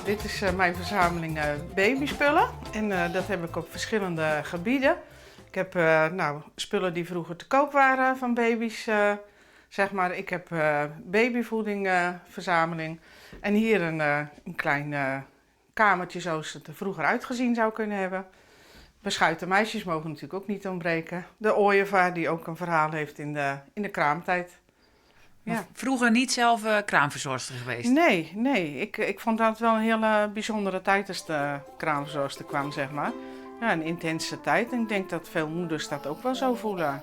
dit is mijn verzameling babyspullen en dat heb ik op verschillende gebieden. Ik heb spullen die vroeger te koop waren van baby's, zeg maar. Ik heb babyvoeding verzameling en hier een klein kamertje zoals het er vroeger uitgezien zou kunnen hebben. Beschuiten meisjes mogen natuurlijk ook niet ontbreken. De ooievaar die ook een verhaal heeft in de kraamtijd. Ja. Vroeger niet zelf kraamverzorgster geweest? Nee. Ik vond dat wel een hele bijzondere tijd als de kraamverzorgster kwam, zeg maar. Ja, een intense tijd. En ik denk dat veel moeders dat ook wel zo voelen.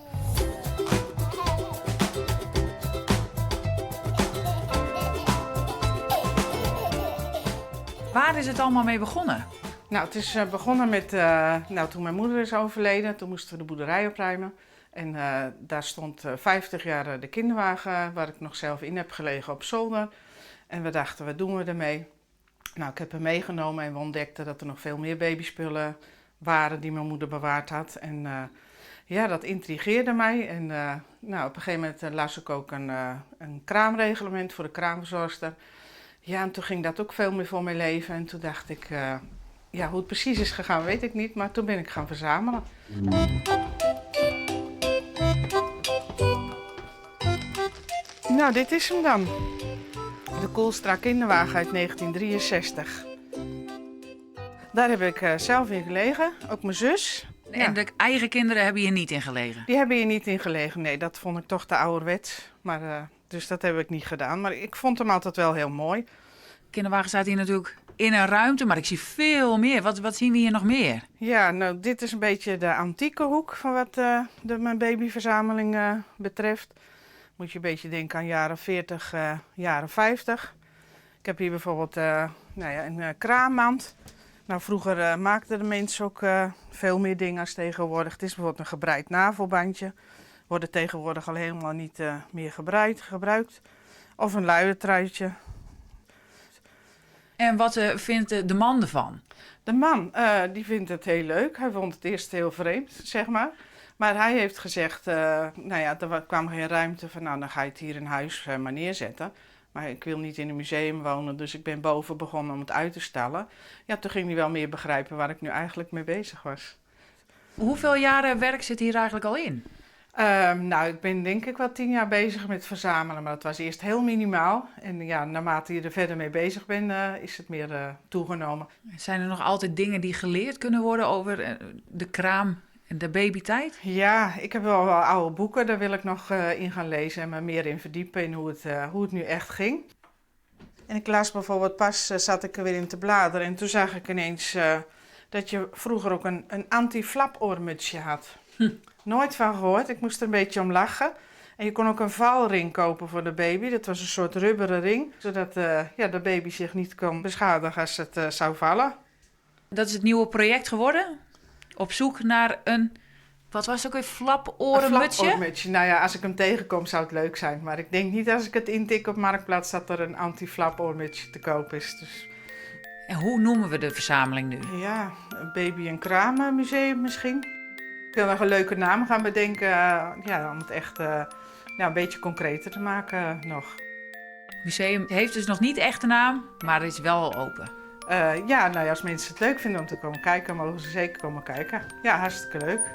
Waar is het allemaal mee begonnen? Nou, het is begonnen met, toen mijn moeder is overleden, toen moesten we de boerderij opruimen. En daar stond 50 jaar de kinderwagen waar ik nog zelf in heb gelegen op zolder. En we dachten, wat doen we ermee? Nou, ik heb hem meegenomen en we ontdekten dat er nog veel meer babyspullen waren die mijn moeder bewaard had. En dat intrigeerde mij. En op een gegeven moment las ik ook een kraamreglement voor de kraamverzorgster. Ja, en toen ging dat ook veel meer voor mijn leven. En toen dacht ik, hoe het precies is gegaan weet ik niet, maar toen ben ik gaan verzamelen. Nou, dit is hem dan. De Koolstra kinderwagen uit 1963. Daar heb ik zelf in gelegen, ook mijn zus. En de eigen kinderen hebben hier niet in gelegen? Die hebben hier niet in gelegen, nee, dat vond ik toch te ouderwets. Maar, dus dat heb ik niet gedaan, maar ik vond hem altijd wel heel mooi. De kinderwagen staat hier natuurlijk in een ruimte, maar ik zie veel meer. Wat zien we hier nog meer? Ja, nou, dit is een beetje de antieke hoek van wat mijn babyverzameling betreft. Moet je een beetje denken aan jaren 40, jaren 50. Ik heb hier bijvoorbeeld een kraammand. Nou, vroeger maakten de mensen ook veel meer dingen als tegenwoordig. Het is bijvoorbeeld een gebreid navelbandje. Wordt tegenwoordig al helemaal niet meer gebruikt. Of een luiertruitje. En wat vindt de man ervan? De man, die vindt het heel leuk. Hij vond het eerst heel vreemd, zeg maar. Maar hij heeft gezegd, er kwam geen ruimte van, nou dan ga je het hier in huis maar neerzetten. Maar ik wil niet in een museum wonen, dus ik ben boven begonnen om het uit te stellen. Ja, toen ging hij wel meer begrijpen waar ik nu eigenlijk mee bezig was. Hoeveel jaren werk zit hier eigenlijk al in? Ik ben denk ik wel 10 jaar bezig met verzamelen, maar dat was eerst heel minimaal. En ja, naarmate je er verder mee bezig bent, is het meer toegenomen. Zijn er nog altijd dingen die geleerd kunnen worden over de kraam en de babytijd? Ja, ik heb wel oude boeken, daar wil ik nog in gaan lezen en me meer in verdiepen in hoe het nu echt ging. En ik las bijvoorbeeld pas, zat ik er weer in te bladeren en toen zag ik ineens dat je vroeger ook een anti-flapoormutsje had. Nooit van gehoord, ik moest er een beetje om lachen. En je kon ook een valring kopen voor de baby, dat was een soort rubberen ring, zodat de baby zich niet kon beschadigen als het zou vallen. Dat is het nieuwe project geworden? Op zoek naar wat was het ook weer, flaporenmutsje? Een flapoormutsje. Nou ja, als ik hem tegenkom zou het leuk zijn. Maar ik denk niet als ik het intik op Marktplaats dat er een anti-flapoormutsje te koop is. Dus... En hoe noemen we de verzameling nu? Ja, een baby- en kraammuseum misschien. Ik wil nog een leuke naam gaan bedenken, om het echt een beetje concreter te maken nog. Het museum heeft dus nog niet echt een naam, maar is wel open. Als mensen het leuk vinden om te komen kijken, mogen ze zeker komen kijken. Ja, hartstikke leuk.